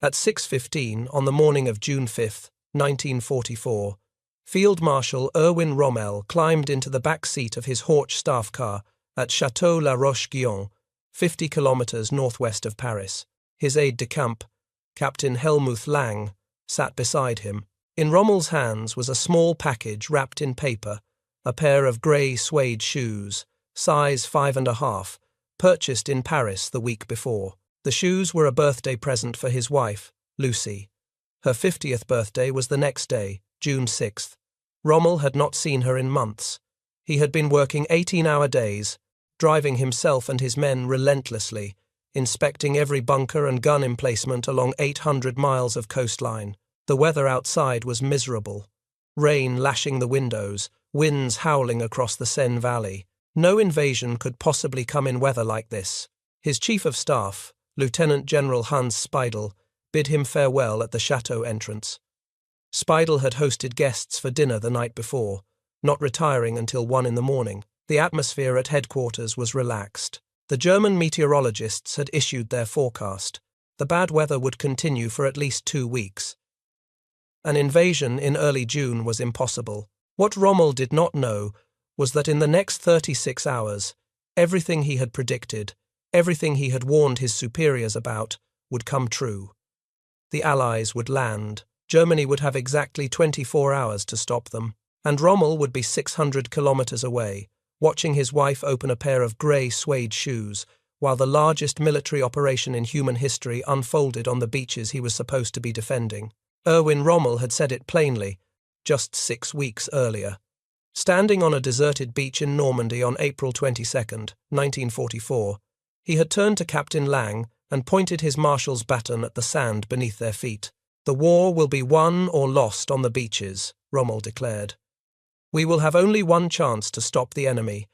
At 6:15 on the morning of June 5, 1944, Field Marshal Erwin Rommel climbed into the back seat of his Horch staff car at Château La Roche-Guyon, 50 kilometers northwest of Paris. His aide-de-camp, Captain Helmuth Lang, sat beside him. In Rommel's hands was a small package wrapped in paper, a pair of grey suede shoes, size 5.5, purchased in Paris the week before. The shoes were a birthday present for his wife, Lucy. Her 50th birthday was the next day, June 6th. Rommel had not seen her in months. He had been working 18-hour days, driving himself and his men relentlessly, inspecting every bunker and gun emplacement along 800 miles of coastline. The weather outside was miserable. Rain lashing the windows, winds howling across the Seine Valley. No invasion could possibly come in weather like this. His chief of staff, Lieutenant General Hans Speidel, bid him farewell at the chateau entrance. Speidel had hosted guests for dinner the night before, not retiring until 1 in the morning. The atmosphere at headquarters was relaxed. The German meteorologists had issued their forecast. The bad weather would continue for at least 2 weeks. An invasion in early June was impossible. What Rommel did not know was that in the next 36 hours, everything he had predicted, everything he had warned his superiors about, would come true. The Allies would land. Germany would have exactly 24 hours to stop them, and Rommel would be 600 kilometers away, watching his wife open a pair of grey suede shoes, while the largest military operation in human history unfolded on the beaches he was supposed to be defending. Erwin Rommel had said it plainly, just 6 weeks earlier. Standing on a deserted beach in Normandy on April 22, 1944, he had turned to Captain Lang and pointed his marshal's baton at the sand beneath their feet. "The war will be won or lost on the beaches," Rommel declared. "We will have only one chance to stop the enemy,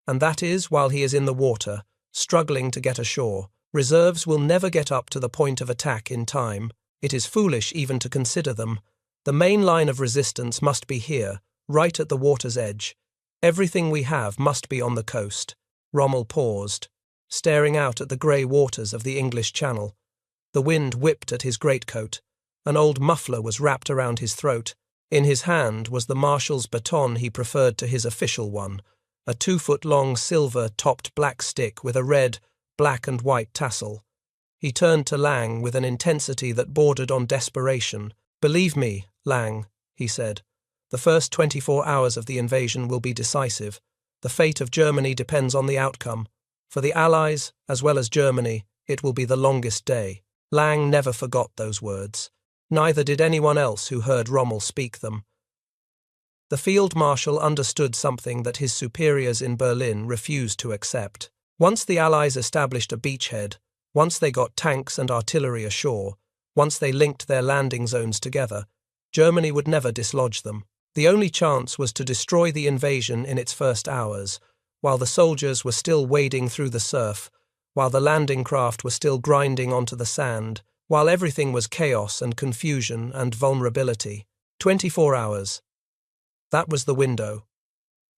and that is while he is in the water, struggling to get ashore. Reserves will never get up to the point of attack in time. It is foolish even to consider them. The main line of resistance must be here, right at the water's edge. Everything we have must be on the coast." Rommel paused, staring out at the grey waters of the English Channel. The wind whipped at his greatcoat. An old muffler was wrapped around his throat. In his hand was the marshal's baton he preferred to his official one, a 2-foot-long silver-topped black stick with a red, black and white tassel. He turned to Lang with an intensity that bordered on desperation. "Believe me, Lang," he said, "the first 24 hours of the invasion will be decisive. The fate of Germany depends on the outcome. For the Allies, as well as Germany, it will be the longest day." Lang never forgot those words. Neither did anyone else who heard Rommel speak them. The field marshal understood something that his superiors in Berlin refused to accept. Once the Allies established a beachhead, once they got tanks and artillery ashore, once they linked their landing zones together, Germany would never dislodge them. The only chance was to destroy the invasion in its first hours, while the soldiers were still wading through the surf, while the landing craft were still grinding onto the sand, while everything was chaos and confusion and vulnerability. 24 hours. That was the window.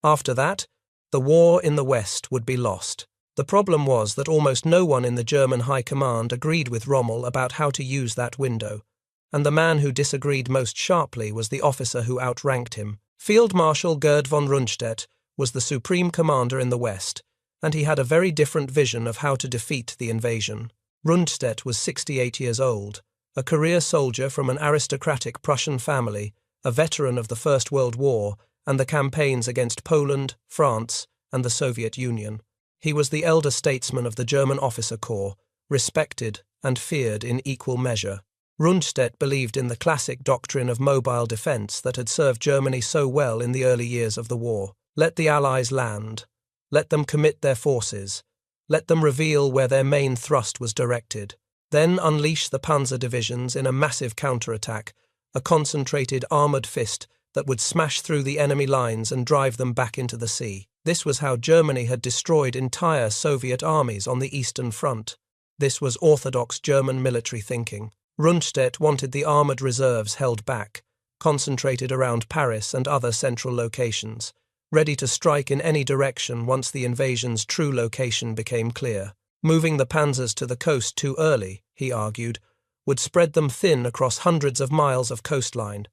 After that, the war in the West would be lost. The problem was that almost no one in the German High Command agreed with Rommel about how to use that window, and the man who disagreed most sharply was the officer who outranked him. Field Marshal Gerd von Rundstedt was the supreme commander in the West, and he had a very different vision of how to defeat the invasion. Rundstedt was 68 years old, a career soldier from an aristocratic Prussian family, a veteran of the First World War and the campaigns against Poland, France, and the Soviet Union. He was the elder statesman of the German officer corps, respected and feared in equal measure. Rundstedt believed in the classic doctrine of mobile defense that had served Germany so well in the early years of the war. Let the Allies land. Let them commit their forces. Let them reveal where their main thrust was directed. Then unleash the panzer divisions in a massive counterattack, a concentrated armoured fist that would smash through the enemy lines and drive them back into the sea. This was how Germany had destroyed entire Soviet armies on the Eastern Front. This was orthodox German military thinking. Rundstedt wanted the armoured reserves held back, concentrated around Paris and other central locations, ready to strike in any direction once the invasion's true location became clear. Moving the panzers to the coast too early, he argued, would spread them thin across hundreds of miles of coastline.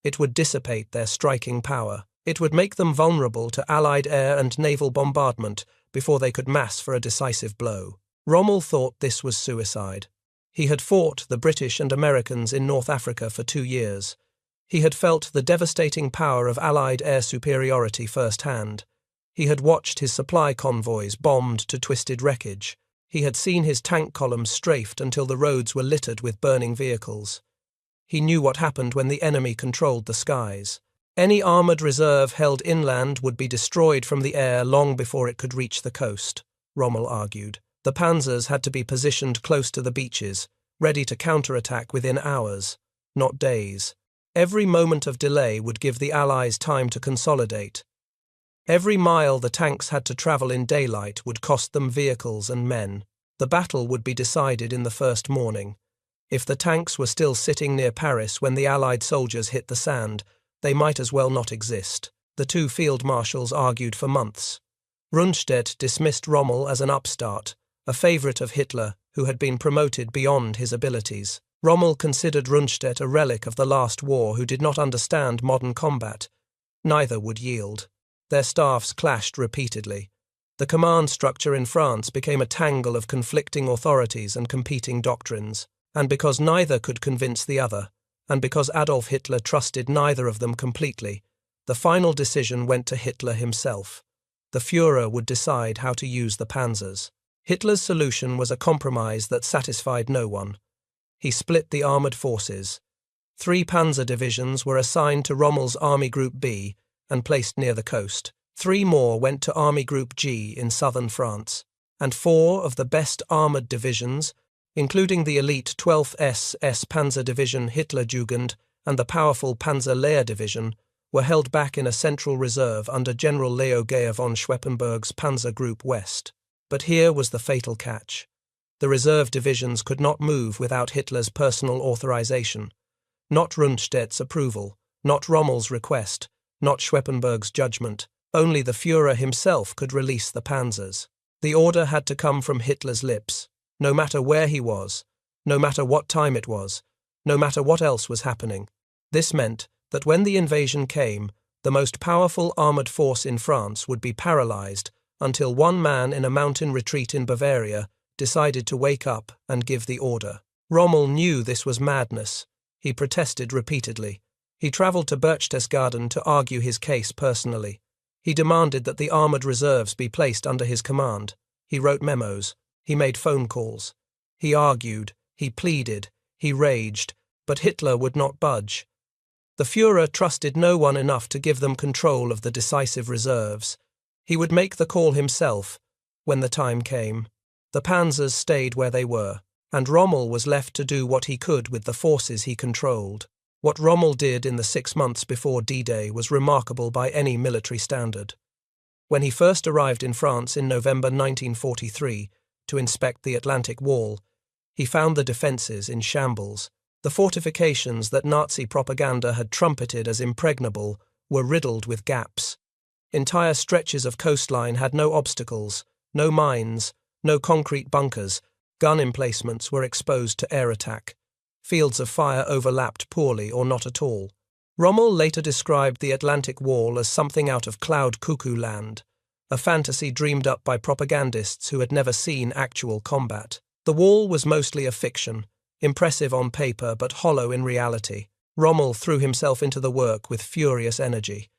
It would dissipate their striking power. It would make them vulnerable to Allied air and naval bombardment before they could mass for a decisive blow. Rommel thought this was suicide. He had fought the British and Americans in North Africa for 2 years. He had felt the devastating power of Allied air superiority firsthand. He had watched his supply convoys bombed to twisted wreckage. He had seen his tank columns strafed until the roads were littered with burning vehicles. He knew what happened when the enemy controlled the skies. Any armoured reserve held inland would be destroyed from the air long before it could reach the coast, Rommel argued. The panzers had to be positioned close to the beaches, ready to counterattack within hours, not days. Every moment of delay would give the Allies time to consolidate. Every mile the tanks had to travel in daylight would cost them vehicles and men. The battle would be decided in the first morning. If the tanks were still sitting near Paris when the Allied soldiers hit the sand, they might as well not exist. The two field marshals argued for months. Rundstedt dismissed Rommel as an upstart, a favourite of Hitler who had been promoted beyond his abilities. Rommel considered Rundstedt a relic of the last war who did not understand modern combat. Neither would yield. Their staffs clashed repeatedly. The command structure in France became a tangle of conflicting authorities and competing doctrines. And because neither could convince the other, and because Adolf Hitler trusted neither of them completely, the final decision went to Hitler himself. The Führer would decide how to use the panzers. Hitler's solution was a compromise that satisfied no one. He split the armoured forces. 3 panzer divisions were assigned to Rommel's Army Group B and placed near the coast. 3 more went to Army Group G in southern France, and 4 of the best armoured divisions, including the elite 12th SS Panzer Division Hitlerjugend and the powerful Panzer-Lehr Division, were held back in a central reserve under General Leo Geyer von Schweppenberg's Panzer Group West. But here was the fatal catch. The reserve divisions could not move without Hitler's personal authorization. Not Rundstedt's approval, not Rommel's request, not Schweppenberg's judgment. Only the Führer himself could release the panzers. The order had to come from Hitler's lips. No matter where he was, no matter what time it was, no matter what else was happening. This meant that when the invasion came, the most powerful armoured force in France would be paralysed until one man in a mountain retreat in Bavaria decided to wake up and give the order. Rommel knew this was madness. He protested repeatedly. He travelled to Berchtesgaden to argue his case personally. He demanded that the armoured reserves be placed under his command. He wrote memos. He made phone calls. He argued, he pleaded, he raged, but Hitler would not budge. The Führer trusted no one enough to give them control of the decisive reserves. He would make the call himself when the time came. The panzers stayed where they were, and Rommel was left to do what he could with the forces he controlled. What Rommel did in the 6 months before D-Day was remarkable by any military standard. When he first arrived in France in November 1943, to inspect the Atlantic Wall, he found the defences in shambles. The fortifications that Nazi propaganda had trumpeted as impregnable were riddled with gaps. Entire stretches of coastline had no obstacles, no mines, no concrete bunkers. Gun emplacements were exposed to air attack. Fields of fire overlapped poorly or not at all. Rommel later described the Atlantic Wall as something out of cloud cuckoo land, a fantasy dreamed up by propagandists who had never seen actual combat. The wall was mostly a fiction, impressive on paper but hollow in reality. Rommel threw himself into the work with furious energy.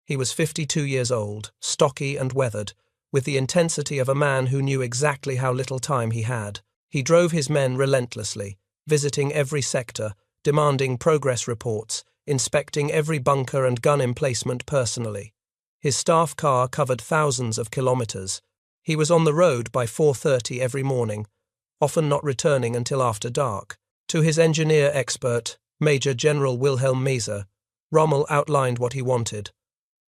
He was 52 years old, stocky and weathered, with the intensity of a man who knew exactly how little time he had. He drove his men relentlessly, visiting every sector, demanding progress reports, inspecting every bunker and gun emplacement personally. His staff car covered thousands of kilometres. He was on the road by 4:30 every morning, often not returning until after dark. To his engineer expert, Major General Wilhelm Meser, Rommel outlined what he wanted.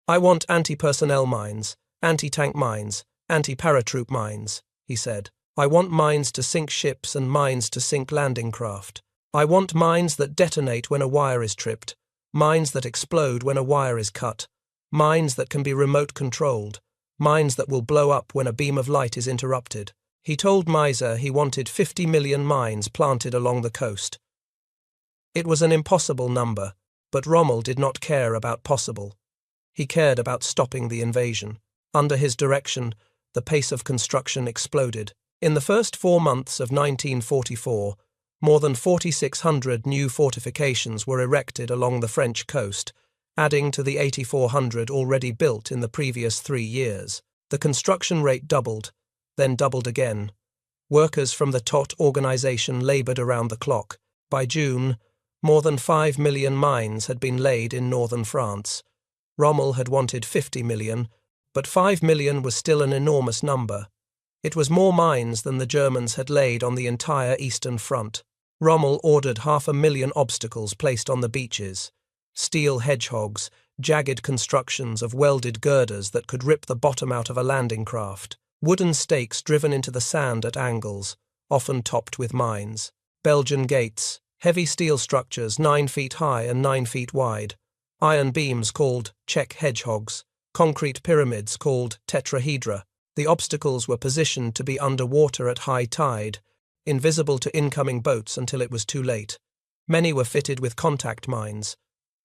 "I want anti-personnel mines, anti-tank mines, anti-paratroop mines," he said. "I want mines to sink ships and mines to sink landing craft. I want mines that detonate when a wire is tripped, mines that explode when a wire is cut, mines that can be remote controlled, mines that will blow up when a beam of light is interrupted." He told Meser he wanted 50 million mines planted along the coast, It was an impossible number, but Rommel did not care about possible. He cared about stopping the invasion. Under his direction, the pace of construction exploded. In the first 4 months of 1944, more than 4,600 new fortifications were erected along the French coast, adding to the 8,400 already built in the previous 3 years. The construction rate doubled, then doubled again. Workers from the TOT organization labored around the clock. By June, more than 5 million mines had been laid in northern France. Rommel had wanted 50 million, but 5 million was still an enormous number. It was more mines than the Germans had laid on the entire Eastern Front. Rommel ordered 500,000 obstacles placed on the beaches. Steel hedgehogs, jagged constructions of welded girders that could rip the bottom out of a landing craft. Wooden stakes driven into the sand at angles, often topped with mines. Belgian gates, heavy steel structures 9 feet high and 9 feet wide. Iron beams called Czech hedgehogs. Concrete pyramids called tetrahedra. The obstacles were positioned to be underwater at high tide, invisible to incoming boats until it was too late. Many were fitted with contact mines.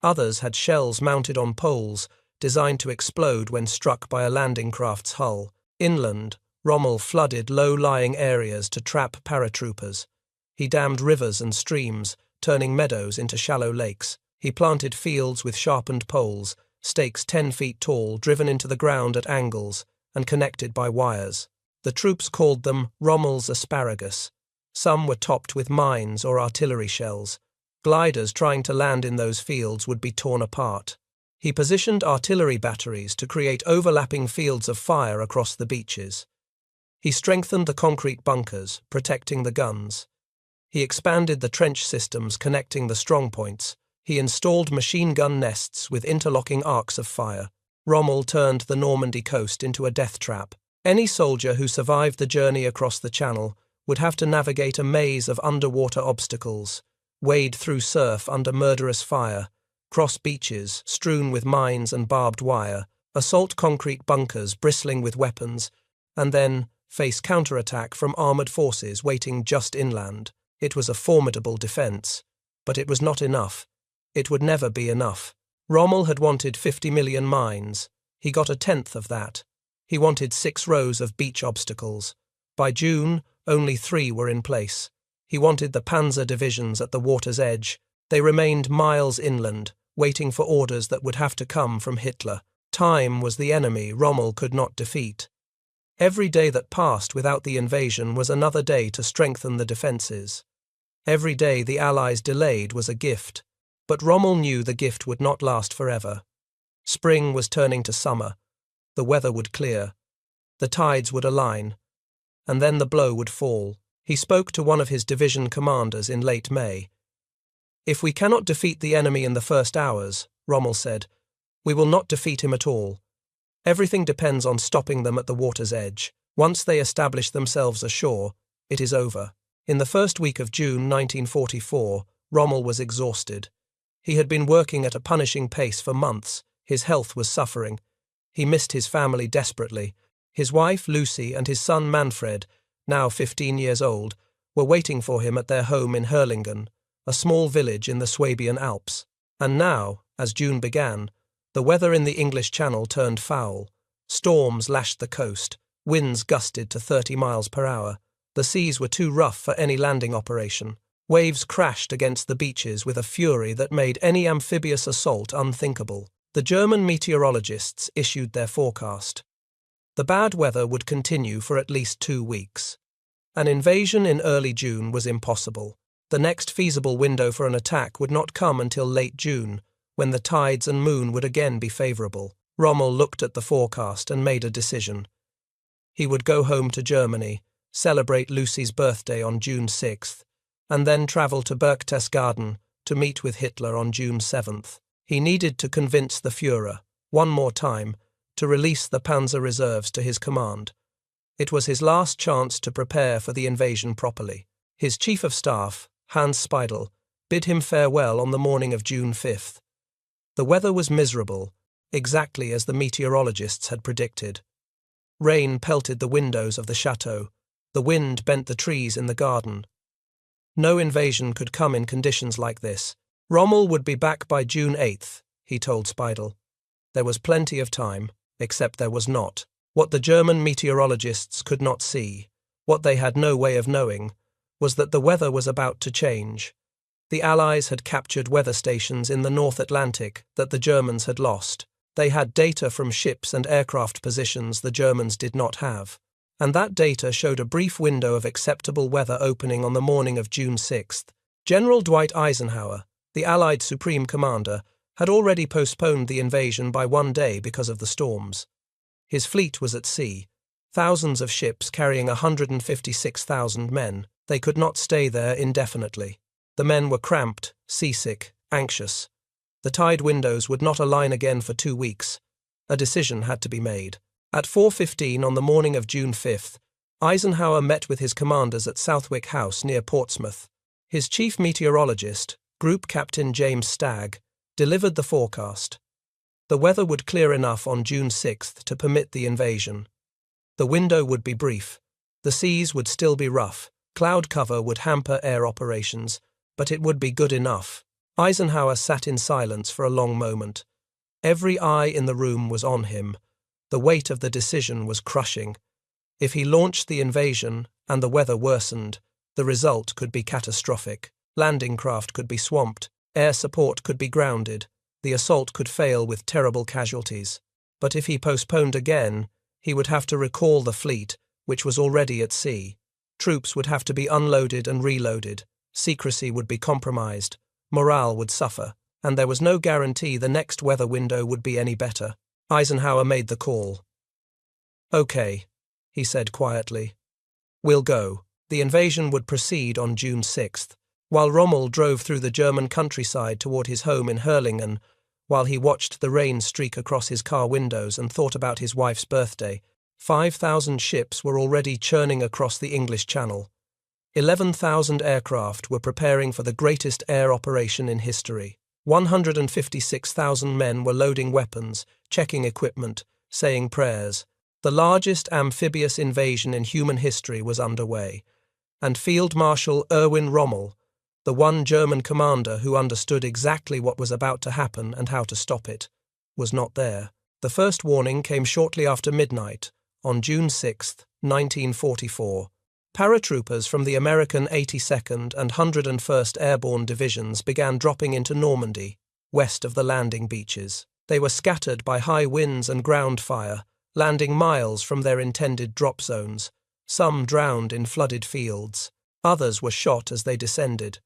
Others had shells mounted on poles, designed to explode when struck by a landing craft's hull. Inland, Rommel flooded low-lying areas to trap paratroopers. He dammed rivers and streams, turning meadows into shallow lakes. He planted fields with sharpened poles, stakes 10 feet tall, driven into the ground at angles, and connected by wires. The troops called them Rommel's asparagus. Some were topped with mines or artillery shells. Gliders trying to land in those fields would be torn apart. He positioned artillery batteries to create overlapping fields of fire across the beaches. He strengthened the concrete bunkers, protecting the guns. He expanded the trench systems connecting the strongpoints. He installed machine gun nests with interlocking arcs of fire. Rommel turned the Normandy coast into a death trap. Any soldier who survived the journey across the Channel would have to navigate a maze of underwater obstacles, wade through surf under murderous fire, cross beaches strewn with mines and barbed wire, assault concrete bunkers bristling with weapons, and then face counterattack from armoured forces waiting just inland. It was a formidable defence, but it was not enough. It would never be enough. Rommel had wanted 50 million mines. He got 1/10 of that. He wanted 6 rows of beach obstacles. By June, only 3 were in place. He wanted the panzer divisions at the water's edge. They remained miles inland, waiting for orders that would have to come from Hitler. Time was the enemy Rommel could not defeat. Every day that passed without the invasion was another day to strengthen the defences. Every day the Allies delayed was a gift, but Rommel knew the gift would not last forever. Spring was turning to summer. The weather would clear. The tides would align. And then the blow would fall. He spoke to one of his division commanders in late May. "If we cannot defeat the enemy in the first hours," Rommel said, "we will not defeat him at all. Everything depends on stopping them at the water's edge. Once they establish themselves ashore, it is over." In the first week of June 1944, Rommel was exhausted. He had been working at a punishing pace for months. His health was suffering. He missed his family desperately. His wife, Lucy, and his son, Manfred, now 15 years old, were waiting for him at their home in Herlingen, a small village in the Swabian Alps. And now, as June began, the weather in the English Channel turned foul. Storms lashed the coast. Winds gusted to 30 miles per hour. The seas were too rough for any landing operation. Waves crashed against the beaches with a fury that made any amphibious assault unthinkable. The German meteorologists issued their forecast. The bad weather would continue for at least 2 weeks. An invasion in early June was impossible. The next feasible window for an attack would not come until late June, when the tides and moon would again be favourable. Rommel looked at the forecast and made a decision. He would go home to Germany, celebrate Lucy's birthday on June 6th, and then travel to Berchtesgaden to meet with Hitler on June 7th. He needed to convince the Führer, one more time, to release the panzer reserves to his command. It was his last chance to prepare for the invasion properly. His chief of staff, Hans Speidel, bid him farewell on the morning of June 5th. The weather was miserable, exactly as the meteorologists had predicted. Rain pelted the windows of the chateau. The wind bent the trees in the garden. No invasion could come in conditions like this. Rommel would be back by June 8th, he told Speidel. There was plenty of time, except there was not. What the German meteorologists could not see, what they had no way of knowing, was that the weather was about to change. The Allies had captured weather stations in the North Atlantic that the Germans had lost. They had data from ships and aircraft positions the Germans did not have. And that data showed a brief window of acceptable weather opening on the morning of June 6th. General Dwight Eisenhower, the Allied Supreme Commander, had already postponed the invasion by 1 day because of the storms. His fleet was at sea, thousands of ships carrying 156,000 men. They could not stay there indefinitely. The men were cramped, seasick, anxious. The tide windows would not align again for 2 weeks. A decision had to be made. At 4:15 on the morning of June 5th, Eisenhower met with his commanders at Southwick House near Portsmouth. His chief meteorologist, Group Captain James Stagg, delivered the forecast. The weather would clear enough on June 6th to permit the invasion. The window would be brief. The seas would still be rough. Cloud cover would hamper air operations, but it would be good enough. Eisenhower sat in silence for a long moment. Every eye in the room was on him. The weight of the decision was crushing. If he launched the invasion and the weather worsened, the result could be catastrophic. Landing craft could be swamped, air support could be grounded, the assault could fail with terrible casualties. But if he postponed again, he would have to recall the fleet, which was already at sea. Troops would have to be unloaded and reloaded, secrecy would be compromised, morale would suffer, and there was no guarantee the next weather window would be any better. Eisenhower made the call. "Okay," he said quietly. "We'll go." The invasion would proceed on June 6th. While Rommel drove through the German countryside toward his home in Hurlingen, while he watched the rain streak across his car windows and thought about his wife's birthday, 5,000 ships were already churning across the English Channel. 11,000 aircraft were preparing for the greatest air operation in history. 156,000 men were loading weapons, checking equipment, saying prayers. The largest amphibious invasion in human history was underway, and Field Marshal Erwin Rommel, the one German commander who understood exactly what was about to happen and how to stop it, was not there. The first warning came shortly after midnight, on June 6, 1944. Paratroopers from the American 82nd and 101st Airborne Divisions began dropping into Normandy, west of the landing beaches. They were scattered by high winds and ground fire, landing miles from their intended drop zones. Some drowned in flooded fields. Others were shot as they descended.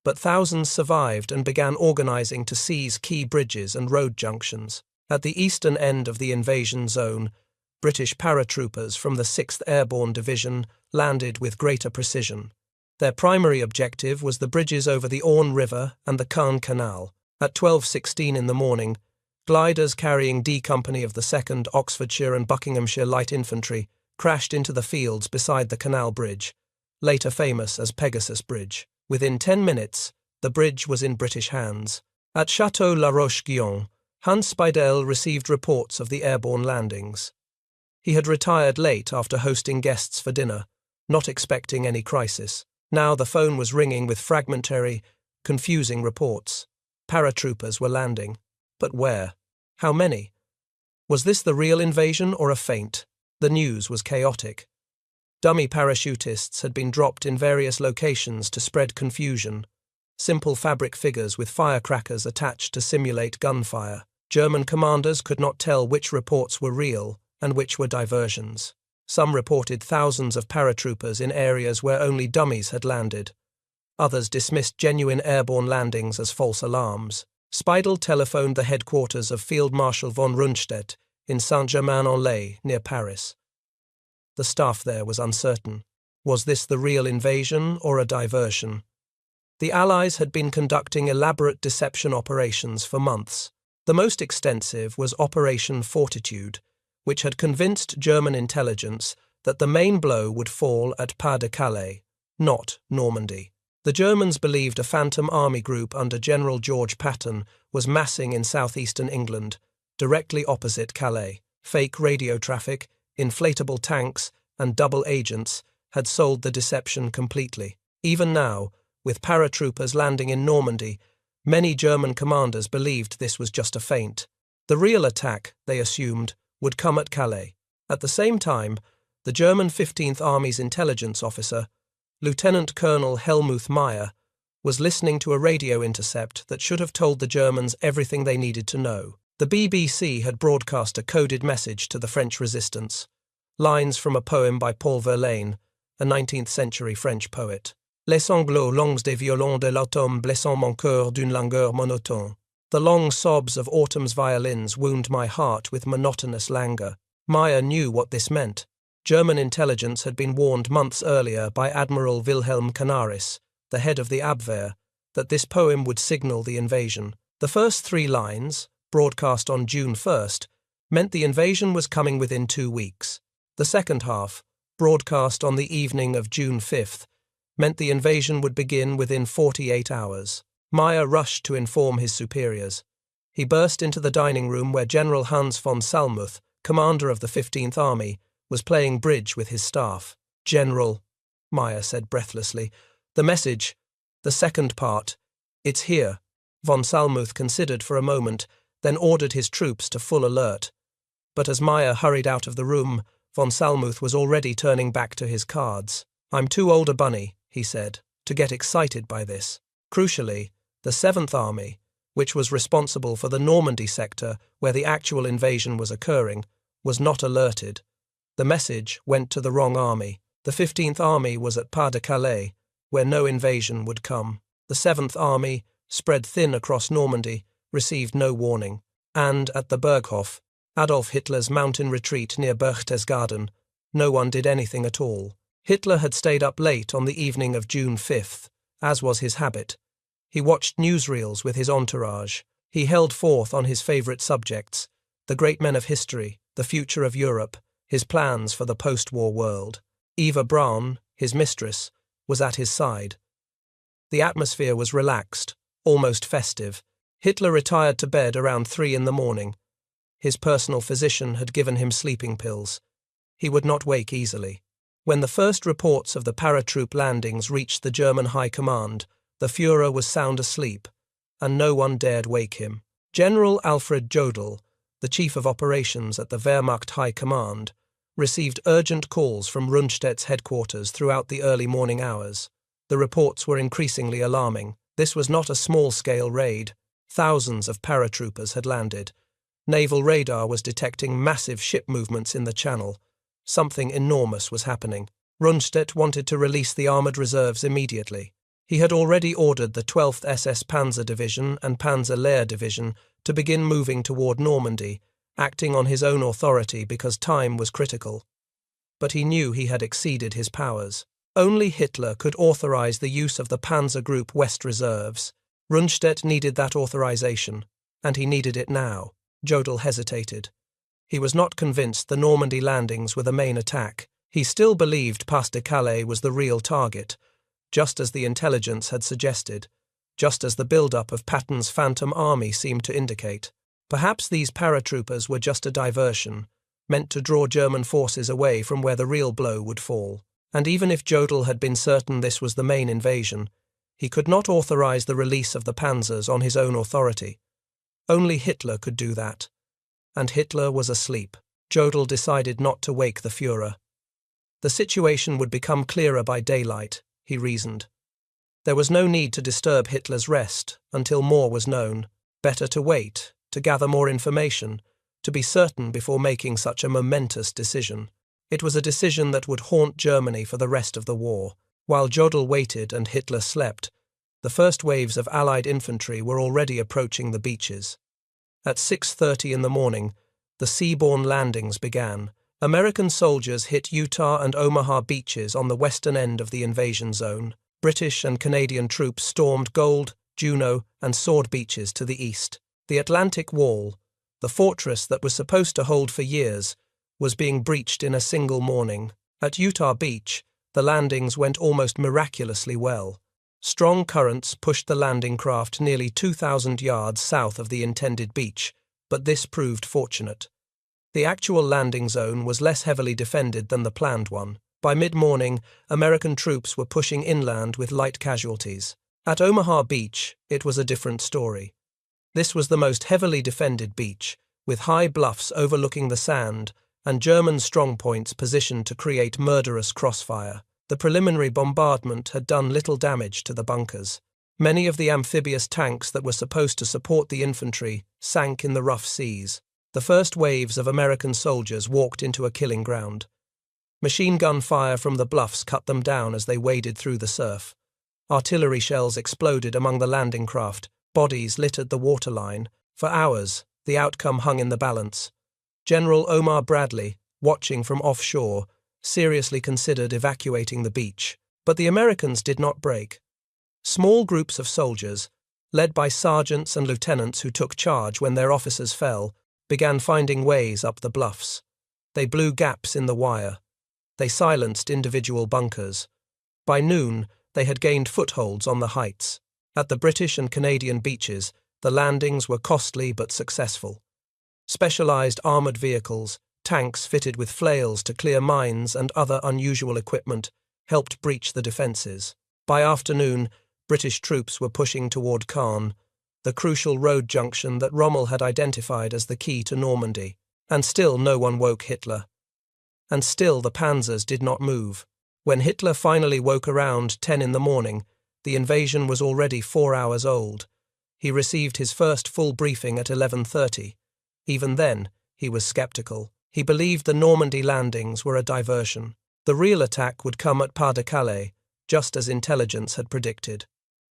But thousands survived and began organizing to seize key bridges and road junctions. At the eastern end of the invasion zone, British paratroopers from the 6th Airborne Division landed with greater precision. Their primary objective was the bridges over the Orne River and the Caen Canal. At 12:16 in the morning, gliders carrying D Company of the 2nd Oxfordshire and Buckinghamshire Light Infantry crashed into the fields beside the canal bridge, later famous as Pegasus Bridge. Within 10 minutes, the bridge was in British hands. At Château La Roche-Guyon, Hans Speidel received reports of the airborne landings. He had retired late after hosting guests for dinner, not expecting any crisis. Now the phone was ringing with fragmentary, confusing reports. Paratroopers were landing. But where? How many? Was this the real invasion or a feint? The news was chaotic. Dummy parachutists had been dropped in various locations to spread confusion. Simple fabric figures with firecrackers attached to simulate gunfire. German commanders could not tell which reports were real and which were diversions. Some reported thousands of paratroopers in areas where only dummies had landed. Others dismissed genuine airborne landings as false alarms. Speidel telephoned the headquarters of Field Marshal von Rundstedt in Saint-Germain-en-Laye, near Paris. The staff there was uncertain. Was this the real invasion or a diversion? The Allies had been conducting elaborate deception operations for months. The most extensive was Operation Fortitude, which had convinced German intelligence that the main blow would fall at Pas-de-Calais, not Normandy. The Germans believed a phantom army group under General George Patton was massing in southeastern England, directly opposite Calais. Fake radio traffic, inflatable tanks, and double agents had sold the deception completely. Even now, with paratroopers landing in Normandy, many German commanders believed this was just a feint. The real attack, they assumed, would come at Calais. At the same time, the German 15th Army's intelligence officer, Lieutenant Colonel Helmuth Meyer, was listening to a radio intercept that should have told the Germans everything they needed to know. The BBC had broadcast a coded message to the French resistance, lines from a poem by Paul Verlaine, a 19th-century French poet. Les sanglots longs des violons de l'automne blessant mon cœur d'une langueur monotone. The long sobs of autumn's violins wound my heart with monotonous languor. Meyer knew what this meant. German intelligence had been warned months earlier by Admiral Wilhelm Canaris, the head of the Abwehr, that this poem would signal the invasion. The first 3 lines, broadcast on June 1st, meant the invasion was coming within 2 weeks. The second half, broadcast on the evening of June 5th, meant the invasion would begin within 48 hours. Meyer rushed to inform his superiors. He burst into the dining room where General Hans von Salmuth, commander of the 15th Army, was playing bridge with his staff. "General," Meyer said breathlessly, "the message, the second part, it's here." Von Salmuth considered for a moment, then ordered his troops to full alert. But as Meyer hurried out of the room, von Salmuth was already turning back to his cards. "I'm too old a bunny," he said, "to get excited by this." Crucially, the 7th Army, which was responsible for the Normandy sector where the actual invasion was occurring, was not alerted. The message went to the wrong army. The 15th Army was at Pas-de-Calais, where no invasion would come. The 7th Army, spread thin across Normandy, received no warning. And at the Berghof, Adolf Hitler's mountain retreat near Berchtesgaden, no one did anything at all. Hitler had stayed up late on the evening of June 5th, as was his habit. He watched newsreels with his entourage. He held forth on his favourite subjects, the great men of history, the future of Europe, his plans for the post-war world. Eva Braun, his mistress, was at his side. The atmosphere was relaxed, almost festive. Hitler retired to bed around 3 in the morning. His personal physician had given him sleeping pills. He would not wake easily. When the first reports of the paratroop landings reached the German High Command, the Führer was sound asleep, and no one dared wake him. General Alfred Jodl, the chief of operations at the Wehrmacht High Command, received urgent calls from Rundstedt's headquarters throughout the early morning hours. The reports were increasingly alarming. This was not a small-scale raid. Thousands of paratroopers had landed. Naval radar was detecting massive ship movements in the Channel. Something enormous was happening. Rundstedt wanted to release the armoured reserves immediately. He had already ordered the 12th SS Panzer Division and Panzer Lehr Division to begin moving toward Normandy, acting on his own authority because time was critical. But he knew he had exceeded his powers. Only Hitler could authorize the use of the Panzer Group West reserves. Rundstedt needed that authorization, and he needed it now. Jodl hesitated. He was not convinced the Normandy landings were the main attack. He still believed Pas-de-Calais was the real target, just as the intelligence had suggested, just as the build-up of Patton's Phantom Army seemed to indicate. Perhaps these paratroopers were just a diversion, meant to draw German forces away from where the real blow would fall. And even if Jodl had been certain this was the main invasion, he could not authorize the release of the panzers on his own authority. Only Hitler could do that. And Hitler was asleep. Jodl decided not to wake the Führer. The situation would become clearer by daylight, he reasoned. There was no need to disturb Hitler's rest until more was known. Better to wait, to gather more information, to be certain before making such a momentous decision. It was a decision that would haunt Germany for the rest of the war. While Jodl waited and Hitler slept, the first waves of Allied infantry were already approaching the beaches. At 6:30 in the morning, the seaborne landings began. American soldiers hit Utah and Omaha beaches on the western end of the invasion zone. British and Canadian troops stormed Gold, Juno, and Sword beaches to the east. The Atlantic Wall, the fortress that was supposed to hold for years, was being breached in a single morning. At Utah Beach, the landings went almost miraculously well. Strong currents pushed the landing craft nearly 2,000 yards south of the intended beach, but this proved fortunate. The actual landing zone was less heavily defended than the planned one. By mid-morning, American troops were pushing inland with light casualties. At Omaha Beach, it was a different story. This was the most heavily defended beach, with high bluffs overlooking the sand and German strongpoints positioned to create murderous crossfire. The preliminary bombardment had done little damage to the bunkers. Many of the amphibious tanks that were supposed to support the infantry sank in the rough seas. The first waves of American soldiers walked into a killing ground. Machine gun fire from the bluffs cut them down as they waded through the surf. Artillery shells exploded among the landing craft. Bodies littered the waterline. For hours, the outcome hung in the balance. General Omar Bradley, watching from offshore, seriously considered evacuating the beach. But the Americans did not break. Small groups of soldiers, led by sergeants and lieutenants who took charge when their officers fell, began finding ways up the bluffs. They blew gaps in the wire. They silenced individual bunkers. By noon, they had gained footholds on the heights. At the British and Canadian beaches, the landings were costly but successful. Specialized armored vehicles, tanks fitted with flails to clear mines and other unusual equipment, helped breach the defenses. By afternoon, British troops were pushing toward Caen, the crucial road junction that Rommel had identified as the key to Normandy. And still no one woke Hitler. And still the panzers did not move. When Hitler finally woke around 10 in the morning, the invasion was already 4 hours old. He received his first full briefing at 11:30. Even then, he was skeptical. He believed the Normandy landings were a diversion. The real attack would come at Pas-de-Calais, just as intelligence had predicted.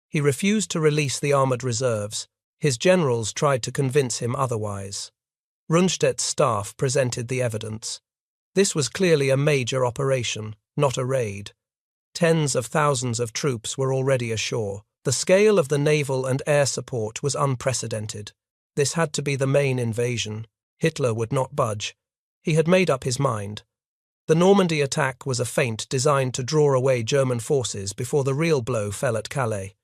He refused to release the armoured reserves. His generals tried to convince him otherwise. Rundstedt's staff presented the evidence. This was clearly a major operation, not a raid. Tens of thousands of troops were already ashore. The scale of the naval and air support was unprecedented. This had to be the main invasion. Hitler would not budge. He had made up his mind. The Normandy attack was a feint designed to draw away German forces before the real blow fell at Calais.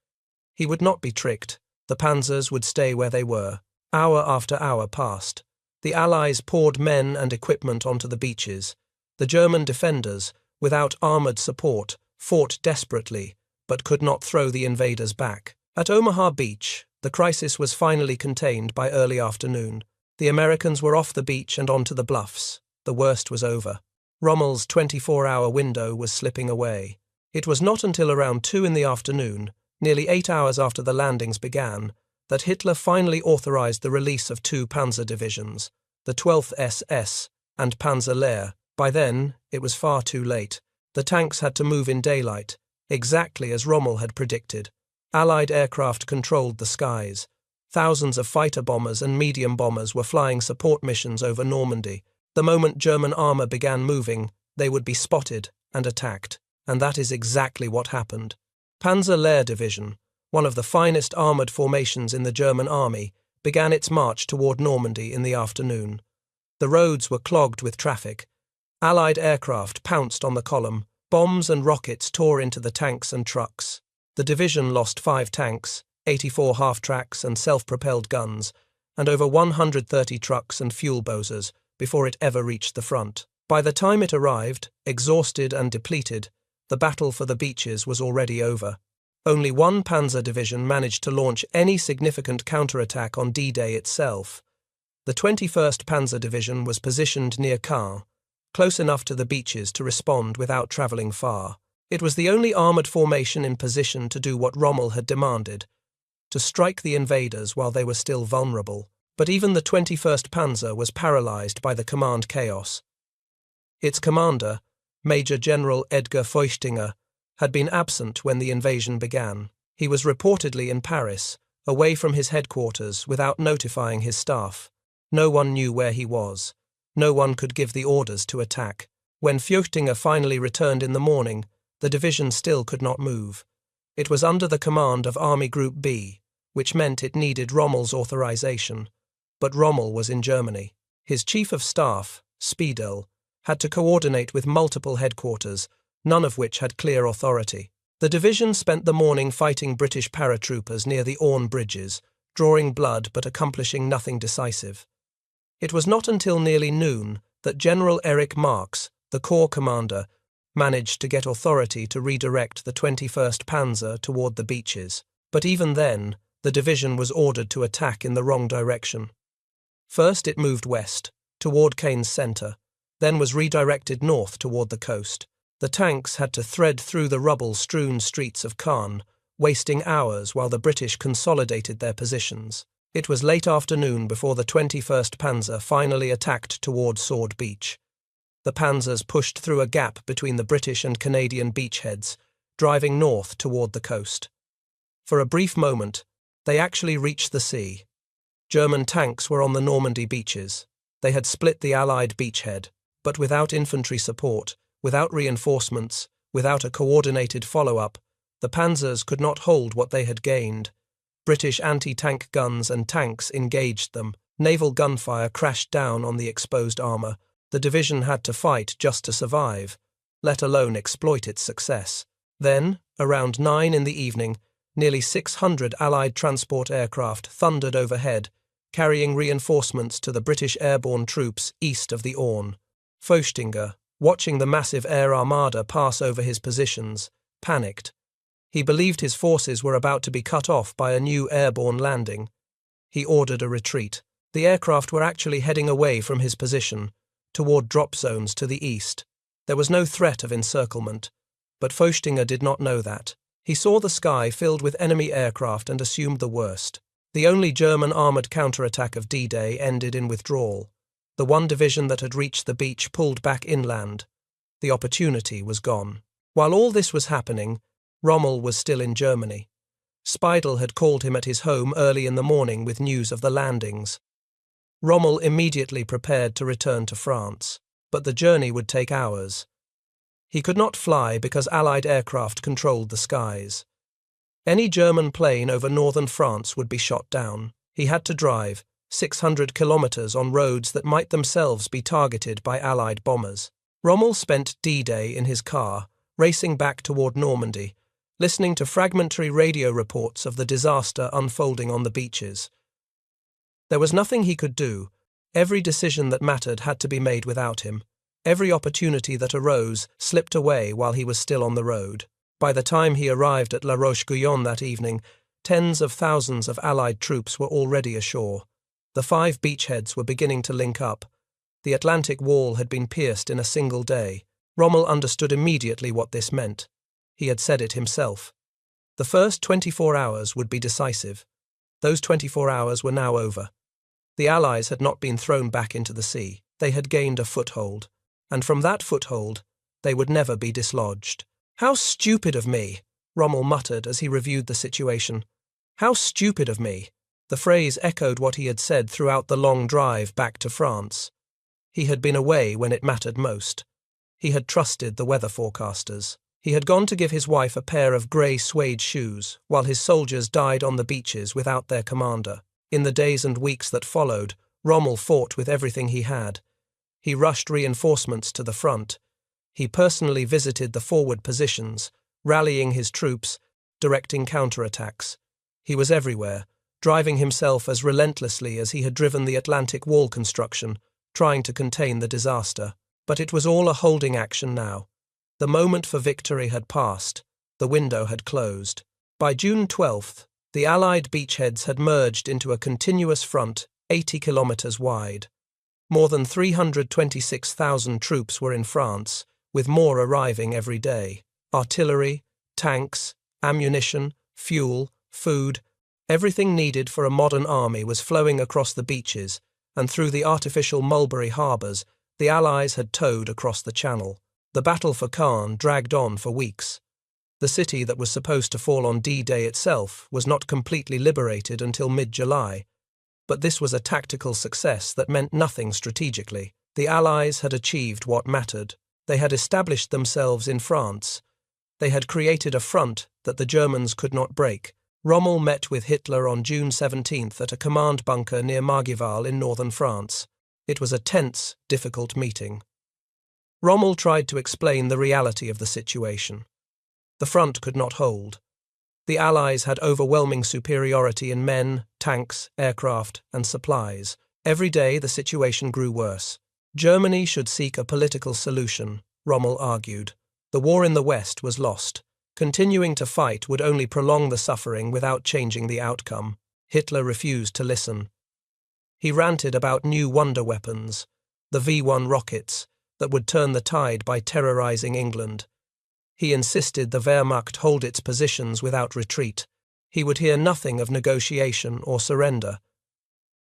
He would not be tricked. The panzers would stay where they were. Hour after hour passed. The Allies poured men and equipment onto the beaches. The German defenders, without armoured support, fought desperately, but could not throw the invaders back. At Omaha Beach, the crisis was finally contained by early afternoon. The Americans were off the beach and onto the bluffs. The worst was over. Rommel's 24-hour window was slipping away. It was not until around 2 in the afternoon, nearly 8 hours after the landings began, that Hitler finally authorized the release of 2 panzer divisions, the 12th SS and Panzer Lehr. By then, it was far too late. The tanks had to move in daylight, exactly as Rommel had predicted. Allied aircraft controlled the skies. Thousands of fighter bombers and medium bombers were flying support missions over Normandy. The moment German armor began moving, they would be spotted and attacked. And that is exactly what happened. Panzer Lehr Division, one of the finest armoured formations in the German army, began its march toward Normandy in the afternoon. The roads were clogged with traffic. Allied aircraft pounced on the column. Bombs and rockets tore into the tanks and trucks. The division lost 5 tanks, 84 half-tracks and self-propelled guns, and over 130 trucks and fuel bozers before it ever reached the front. By the time it arrived, exhausted and depleted, the battle for the beaches was already over. Only one panzer division managed to launch any significant counterattack on D-Day itself. The 21st Panzer Division was positioned near Caen, close enough to the beaches to respond without travelling far. It was the only armoured formation in position to do what Rommel had demanded, to strike the invaders while they were still vulnerable. But even the 21st Panzer was paralysed by the command chaos. Its commander, Major General Edgar Feuchtinger, had been absent when the invasion began. He was reportedly in Paris, away from his headquarters without notifying his staff. No one knew where he was. No one could give the orders to attack. When Feuchtinger finally returned in the morning, the division still could not move. It was under the command of Army Group B, which meant it needed Rommel's authorization. But Rommel was in Germany. His chief of staff, Speidel, had to coordinate with multiple headquarters, none of which had clear authority. The division spent the morning fighting British paratroopers near the Orne bridges, drawing blood but accomplishing nothing decisive. It was not until nearly noon that General Erich Marx, the corps commander, managed to get authority to redirect the 21st Panzer toward the beaches. But even then, the division was ordered to attack in the wrong direction. First it moved west, toward Caen's center, then was redirected north toward the coast. The tanks had to thread through the rubble-strewn streets of Caen, wasting hours while the British consolidated their positions. It was late afternoon before the 21st Panzer finally attacked toward Sword Beach. The panzers pushed through a gap between the British and Canadian beachheads, driving north toward the coast. For a brief moment, they actually reached the sea. German tanks were on the Normandy beaches. They had split the Allied beachhead, but without infantry support, without reinforcements, without a coordinated follow-up, the panzers could not hold what they had gained. British anti-tank guns and tanks engaged them. Naval gunfire crashed down on the exposed armor. The division had to fight just to survive, let alone exploit its success. Then, around 9 in the evening, nearly 600 Allied transport aircraft thundered overhead, carrying reinforcements to the British airborne troops east of the Orne. Feuchtinger, watching the massive air armada pass over his positions, panicked. He believed his forces were about to be cut off by a new airborne landing. He ordered a retreat. The aircraft were actually heading away from his position, toward drop zones to the east. There was no threat of encirclement, but Feuchtinger did not know that. He saw the sky filled with enemy aircraft and assumed the worst. The only German armoured counterattack of D-Day ended in withdrawal. The one division that had reached the beach pulled back inland. The opportunity was gone. While all this was happening, Rommel was still in Germany. Speidel had called him at his home early in the morning with news of the landings. Rommel immediately prepared to return to France, but the journey would take hours. He could not fly because Allied aircraft controlled the skies. Any German plane over northern France would be shot down. He had to drive 600 kilometers on roads that might themselves be targeted by Allied bombers. Rommel spent D-Day in his car, racing back toward Normandy, listening to fragmentary radio reports of the disaster unfolding on the beaches. There was nothing he could do. Every decision that mattered had to be made without him. Every opportunity that arose slipped away while he was still on the road. By the time he arrived at La Roche-Guyon that evening, tens of thousands of Allied troops were already ashore. The 5 beachheads were beginning to link up. The Atlantic wall had been pierced in a single day. Rommel understood immediately what this meant. He had said it himself. The first 24 hours would be decisive. Those 24 hours were now over. The Allies had not been thrown back into the sea. They had gained a foothold. And from that foothold, they would never be dislodged. "How stupid of me," Rommel muttered as he reviewed the situation. "How stupid of me." The phrase echoed what he had said throughout the long drive back to France. He had been away when it mattered most. He had trusted the weather forecasters. He had gone to give his wife a pair of grey suede shoes, while his soldiers died on the beaches without their commander. In the days and weeks that followed, Rommel fought with everything he had. He rushed reinforcements to the front. He personally visited the forward positions, rallying his troops, directing counterattacks. He was everywhere, driving himself as relentlessly as he had driven the Atlantic wall construction, trying to contain the disaster. But it was all a holding action now. The moment for victory had passed. The window had closed. By June 12th, the Allied beachheads had merged into a continuous front 80 kilometers wide. More than 326,000 troops were in France, with more arriving every day. Artillery, tanks, ammunition, fuel, food, everything needed for a modern army was flowing across the beaches, and through the artificial Mulberry harbours, the Allies had towed across the Channel. The battle for Caen dragged on for weeks. The city that was supposed to fall on D-Day itself was not completely liberated until mid-July, but this was a tactical success that meant nothing strategically. The Allies had achieved what mattered. They had established themselves in France. They had created a front that the Germans could not break. Rommel met with Hitler on June 17th at a command bunker near Margival in northern France. It was a tense, difficult meeting. Rommel tried to explain the reality of the situation. The front could not hold. The Allies had overwhelming superiority in men, tanks, aircraft, and supplies. Every day the situation grew worse. Germany should seek a political solution, Rommel argued. The war in the West was lost. Continuing to fight would only prolong the suffering without changing the outcome. Hitler refused to listen. He ranted about new wonder weapons, the V-1 rockets, that would turn the tide by terrorizing England. He insisted the Wehrmacht hold its positions without retreat. He would hear nothing of negotiation or surrender.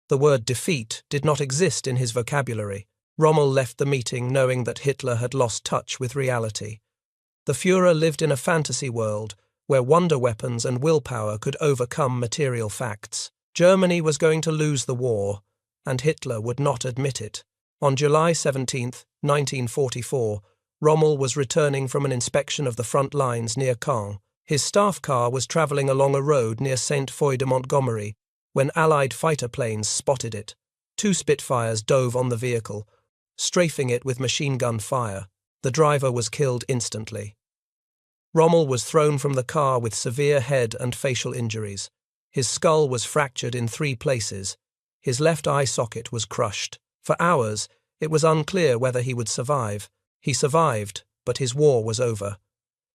The word defeat did not exist in his vocabulary. Rommel left the meeting knowing that Hitler had lost touch with reality. The Führer lived in a fantasy world where wonder weapons and willpower could overcome material facts. Germany was going to lose the war, and Hitler would not admit it. On July 17, 1944, Rommel was returning from an inspection of the front lines near Caen. His staff car was travelling along a road near Sainte-Foy-de-Montgomery when Allied fighter planes spotted it. 2 Spitfires dove on the vehicle, strafing it with machine gun fire. The driver was killed instantly. Rommel was thrown from the car with severe head and facial injuries. His skull was fractured in 3 places. His left eye socket was crushed. For hours, it was unclear whether he would survive. He survived, but his war was over.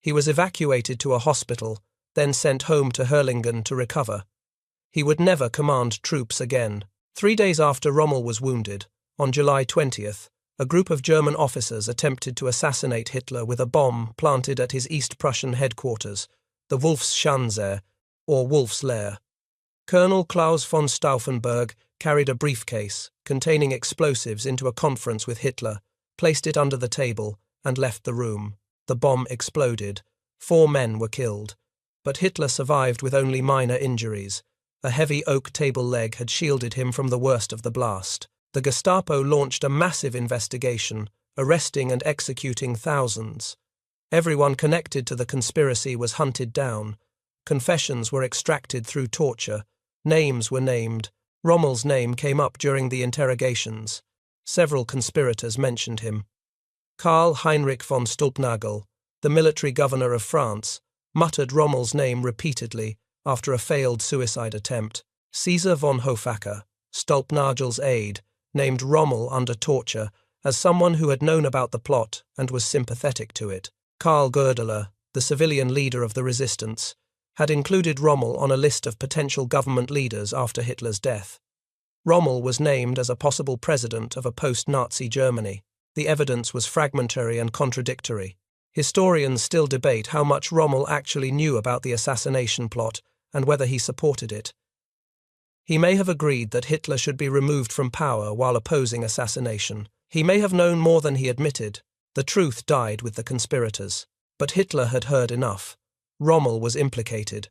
He was evacuated to a hospital, then sent home to Herlingen to recover. He would never command troops again. 3 days after Rommel was wounded, on July 20th, a group of German officers attempted to assassinate Hitler with a bomb planted at his East Prussian headquarters, the Wolfschanze, or Wolf's Lair. Colonel Klaus von Stauffenberg carried a briefcase containing explosives into a conference with Hitler, placed it under the table, and left the room. The bomb exploded. 4 men were killed. But Hitler survived with only minor injuries. A heavy oak table leg had shielded him from the worst of the blast. The Gestapo launched a massive investigation, arresting and executing thousands. Everyone connected to the conspiracy was hunted down. Confessions were extracted through torture. Names were named. Rommel's name came up during the interrogations. Several conspirators mentioned him. Karl Heinrich von Stulpnagel, the military governor of France, muttered Rommel's name repeatedly after a failed suicide attempt. Caesar von Hofacker, Stulpnagel's aide, named Rommel under torture as someone who had known about the plot and was sympathetic to it. Karl Goerdeler, the civilian leader of the resistance, had included Rommel on a list of potential government leaders after Hitler's death. Rommel was named as a possible president of a post-Nazi Germany. The evidence was fragmentary and contradictory. Historians still debate how much Rommel actually knew about the assassination plot and whether he supported it. He may have agreed that Hitler should be removed from power while opposing assassination. He may have known more than he admitted. The truth died with the conspirators. But Hitler had heard enough. Rommel was implicated.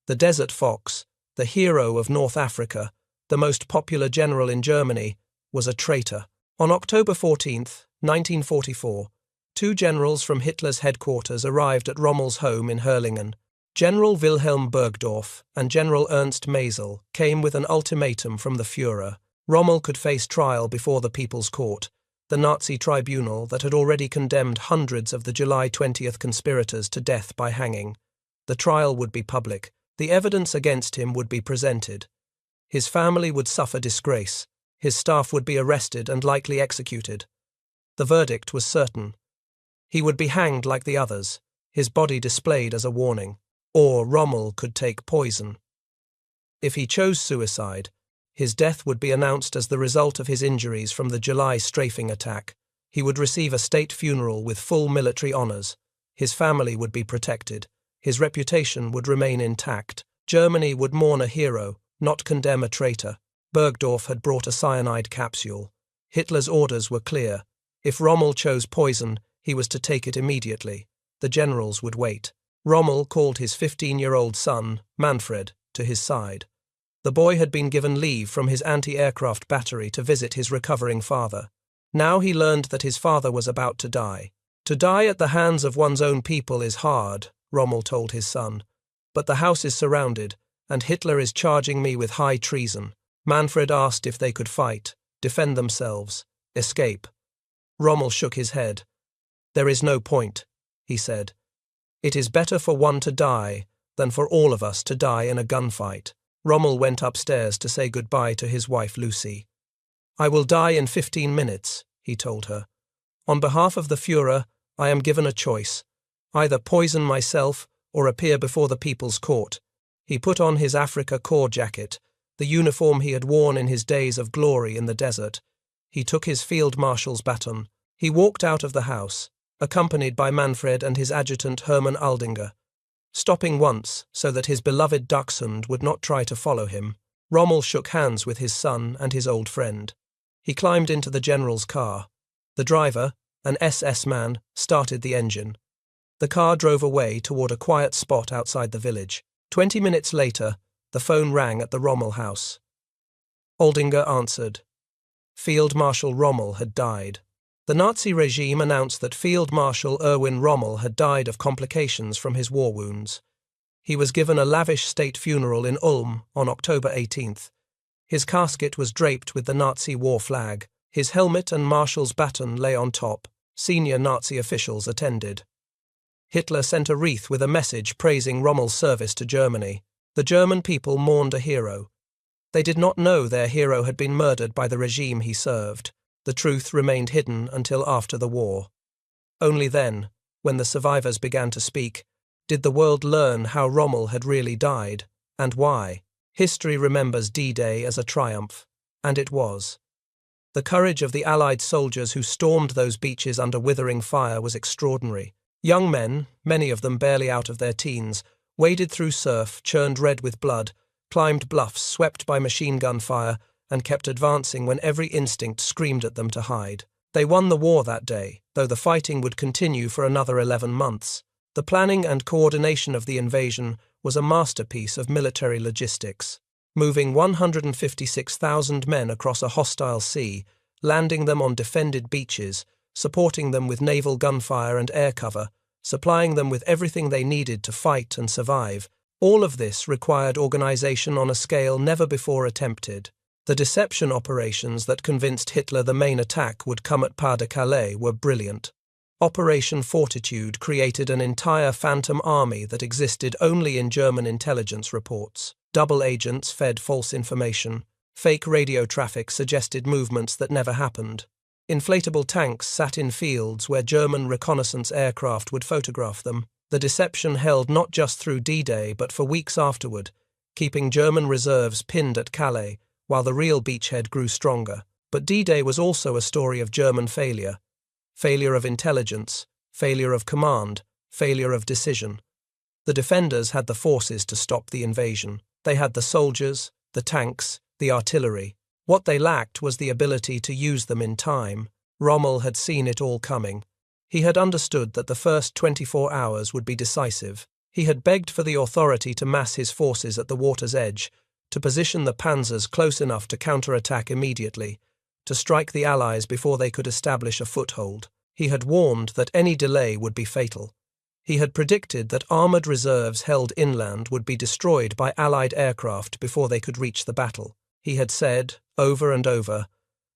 The Desert Fox, the hero of North Africa, the most popular general in Germany, was a traitor. On October 14, 1944, 2 generals from Hitler's headquarters arrived at Rommel's home in Herlingen. General Wilhelm Burgdorf and General Ernst Maisel came with an ultimatum from the Führer. Rommel could face trial before the People's Court, the Nazi tribunal that had already condemned hundreds of the July 20th conspirators to death by hanging. The trial would be public. The evidence against him would be presented. His family would suffer disgrace. His staff would be arrested and likely executed. The verdict was certain. He would be hanged like the others, his body displayed as a warning. Or Rommel could take poison. If he chose suicide, his death would be announced as the result of his injuries from the July strafing attack. He would receive a state funeral with full military honours. His family would be protected. His reputation would remain intact. Germany would mourn a hero, not condemn a traitor. Burgdorf had brought a cyanide capsule. Hitler's orders were clear. If Rommel chose poison, he was to take it immediately. The generals would wait. Rommel called his 15-year-old son, Manfred, to his side. The boy had been given leave from his anti-aircraft battery to visit his recovering father. Now he learned that his father was about to die. To die at the hands of one's own people is hard, Rommel told his son. But the house is surrounded, and Hitler is charging me with high treason. Manfred asked if they could fight, defend themselves, escape. Rommel shook his head. There is no point, he said. It is better for one to die than for all of us to die in a gunfight. Rommel went upstairs to say goodbye to his wife Lucy. I will die in 15 minutes, he told her. On behalf of the Führer, I am given a choice. either poison myself or appear before the people's court. He put on his Africa Corps jacket, the uniform he had worn in his days of glory in the desert. He took his field marshal's baton. He walked out of the house, accompanied by Manfred and his adjutant Hermann Aldinger, stopping once so that his beloved dachshund would not try to follow him. Rommel shook hands with his son and his old friend. He climbed into the general's car. The driver, an SS man, started the engine. The car drove away toward a quiet spot outside the village. 20 minutes later, the phone rang at the Rommel house. Aldinger answered. Field Marshal Rommel had died. The Nazi regime announced that Field Marshal Erwin Rommel had died of complications from his war wounds. He was given a lavish state funeral in Ulm on October 18th. His casket was draped with the Nazi war flag. His helmet and marshal's baton lay on top. Senior Nazi officials attended. Hitler sent a wreath with a message praising Rommel's service to Germany. The German people mourned a hero. They did not know their hero had been murdered by the regime he served. The truth remained hidden until after the war. Only then, when the survivors began to speak, did the world learn how Rommel had really died, and why. History remembers D-Day as a triumph, and it was. The courage of the Allied soldiers who stormed those beaches under withering fire was extraordinary. Young men, many of them barely out of their teens, waded through surf, churned red with blood, climbed bluffs swept by machine gun fire, and kept advancing when every instinct screamed at them to hide. They won the war that day, though the fighting would continue for another 11 months. The planning and coordination of the invasion was a masterpiece of military logistics, moving 156,000 men across a hostile sea, landing them on defended beaches, supporting them with naval gunfire and air cover, supplying them with everything they needed to fight and survive. All of this required organization on a scale never before attempted. The deception operations that convinced Hitler the main attack would come at Pas-de-Calais were brilliant. Operation Fortitude created an entire phantom army that existed only in German intelligence reports. Double agents fed false information. Fake radio traffic suggested movements that never happened. Inflatable tanks sat in fields where German reconnaissance aircraft would photograph them. The deception held not just through D-Day but for weeks afterward, keeping German reserves pinned at Calais, while the real beachhead grew stronger. But D-Day was also a story of German failure. Failure of intelligence, failure of command, failure of decision. The defenders had the forces to stop the invasion. They had the soldiers, the tanks, the artillery. What they lacked was the ability to use them in time. Rommel had seen it all coming. He had understood that the first 24 hours would be decisive. He had begged for the authority to mass his forces at the water's edge, to position the panzers close enough to counterattack immediately, to strike the Allies before they could establish a foothold. He had warned that any delay would be fatal. He had predicted that armoured reserves held inland would be destroyed by Allied aircraft before they could reach the battle. He had said, over and over,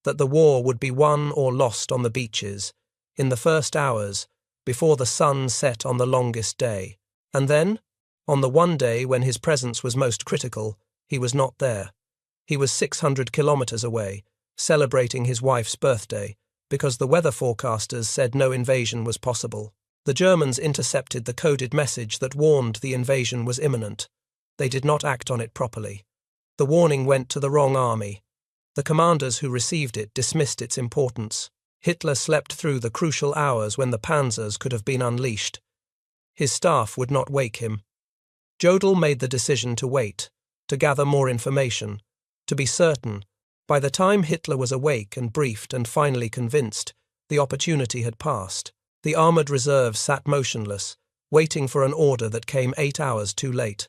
that the war would be won or lost on the beaches, in the first hours, before the sun set on the longest day. And then, on the one day when his presence was most critical, he was not there. He was 600 kilometers away, celebrating his wife's birthday, because the weather forecasters said no invasion was possible. The Germans intercepted the coded message that warned the invasion was imminent. They did not act on it properly. The warning went to the wrong army. The commanders who received it dismissed its importance. Hitler slept through the crucial hours when the panzers could have been unleashed. His staff would not wake him. Jodl made the decision to wait, to gather more information, to be certain. By the time Hitler was awake and briefed and finally convinced, the opportunity had passed. The armoured reserve sat motionless, waiting for an order that came 8 hours too late.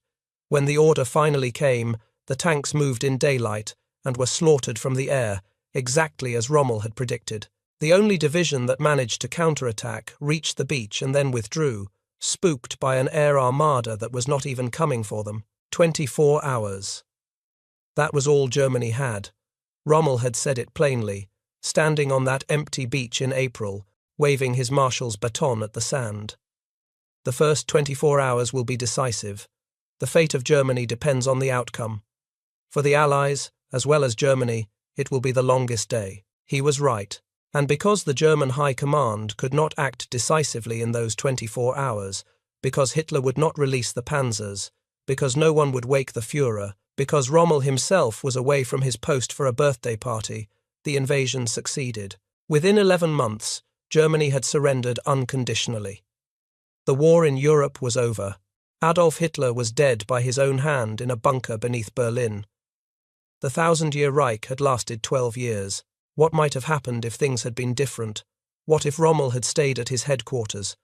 When the order finally came, the tanks moved in daylight and were slaughtered from the air, exactly as Rommel had predicted. The only division that managed to counterattack reached the beach and then withdrew, spooked by an air armada that was not even coming for them. 24 hours. That was all Germany had. Rommel had said it plainly, standing on that empty beach in April, waving his marshal's baton at the sand. The first 24 hours will be decisive. The fate of Germany depends on the outcome. For the Allies, as well as Germany, it will be the longest day. He was right. And because the German High Command could not act decisively in those 24 hours, because Hitler would not release the panzers, because no one would wake the Führer, because Rommel himself was away from his post for a birthday party, the invasion succeeded. Within 11 months, Germany had surrendered unconditionally. The war in Europe was over. Adolf Hitler was dead by his own hand in a bunker beneath Berlin. The Thousand-Year Reich had lasted 12 years. What might have happened if things had been different? What if Rommel had stayed at his headquarters?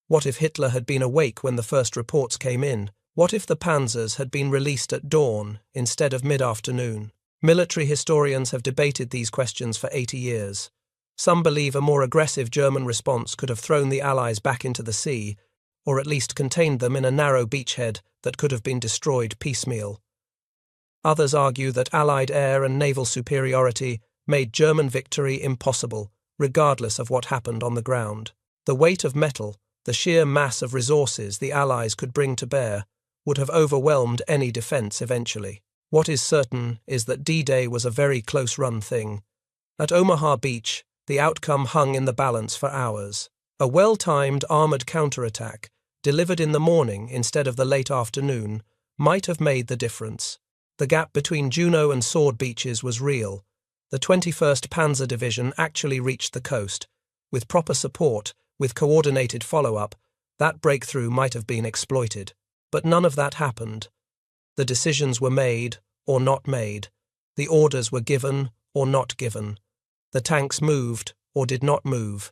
What if Hitler had been awake when the first reports came in? What if the panzers had been released at dawn instead of mid-afternoon? Military historians have debated these questions for 80 years. Some believe a more aggressive German response could have thrown the Allies back into the sea, or at least contained them in a narrow beachhead that could have been destroyed piecemeal. Others argue that Allied air and naval superiority made German victory impossible, regardless of what happened on the ground. The weight of metal, the sheer mass of resources the Allies could bring to bear, would have overwhelmed any defence eventually. What is certain is that D-Day was a very close-run thing. At Omaha Beach, the outcome hung in the balance for hours. A well-timed armoured counterattack, delivered in the morning instead of the late afternoon, might have made the difference. The gap between Juno and Sword beaches was real. The 21st Panzer Division actually reached the coast. With proper support, with coordinated follow-up, that breakthrough might have been exploited. But none of that happened. The decisions were made or not made. The orders were given or not given. The tanks moved or did not move.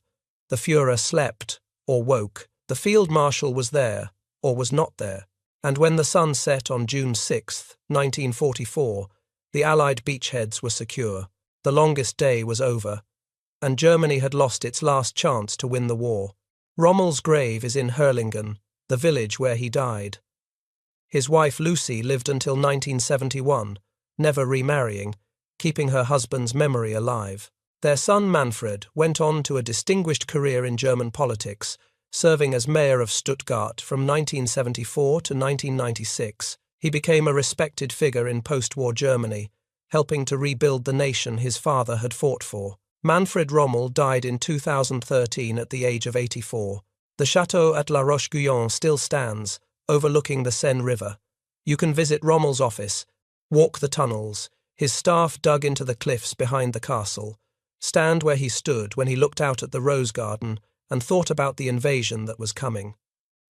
The Führer slept or woke. The Field Marshal was there or was not there. And when the sun set on June 6, 1944, the Allied beachheads were secure. The longest day was over, and Germany had lost its last chance to win the war. Rommel's grave is in Herlingen, the village where he died. His wife Lucy lived until 1971, never remarrying, keeping her husband's memory alive. Their son Manfred went on to a distinguished career in German politics, serving as mayor of Stuttgart from 1974 to 1996. He became a respected figure in post-war Germany, helping to rebuild the nation his father had fought for. Manfred Rommel died in 2013 at the age of 84. The château at La Roche-Guyon still stands, overlooking the Seine River. You can visit Rommel's office, walk the tunnels, his staff dug into the cliffs behind the castle, stand where he stood when he looked out at the rose garden and thought about the invasion that was coming.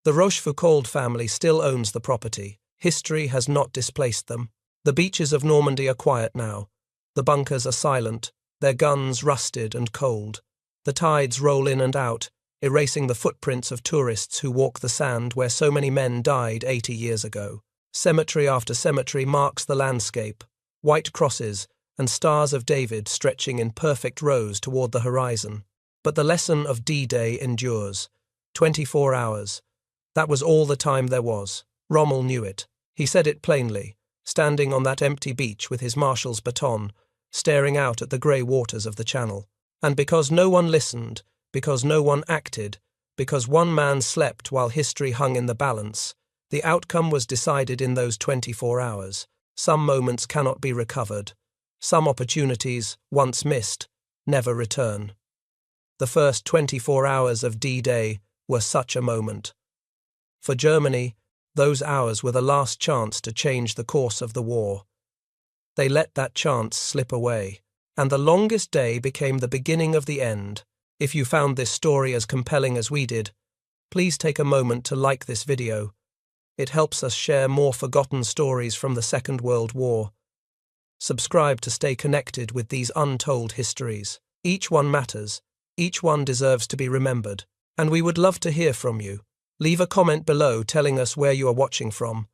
The Rochefoucauld family still owns the property. History has not displaced them. The beaches of Normandy are quiet now. The bunkers are silent, their guns rusted and cold. The tides roll in and out, erasing the footprints of tourists who walk the sand where so many men died 80 years ago. Cemetery after cemetery marks the landscape, white crosses and stars of David stretching in perfect rows toward the horizon. But the lesson of D-Day endures. 24 hours. That was all the time there was. Rommel knew it. He said it plainly, standing on that empty beach with his marshal's baton, staring out at the grey waters of the Channel. And because no one listened, because no one acted, because one man slept while history hung in the balance, the outcome was decided in those 24 hours. Some moments cannot be recovered. Some opportunities, once missed, never return. The first 24 hours of D-Day were such a moment. For Germany, those hours were the last chance to change the course of the war. They let that chance slip away, and the longest day became the beginning of the end. If you found this story as compelling as we did, please take a moment to like this video. It helps us share more forgotten stories from the Second World War. Subscribe to stay connected with these untold histories. Each one matters. Each one deserves to be remembered. And we would love to hear from you. Leave a comment below telling us where you are watching from.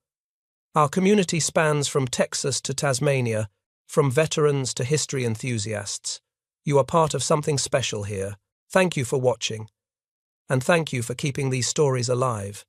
Our community spans from Texas to Tasmania, from veterans to history enthusiasts. You are part of something special here. Thank you for watching. And thank you for keeping these stories alive.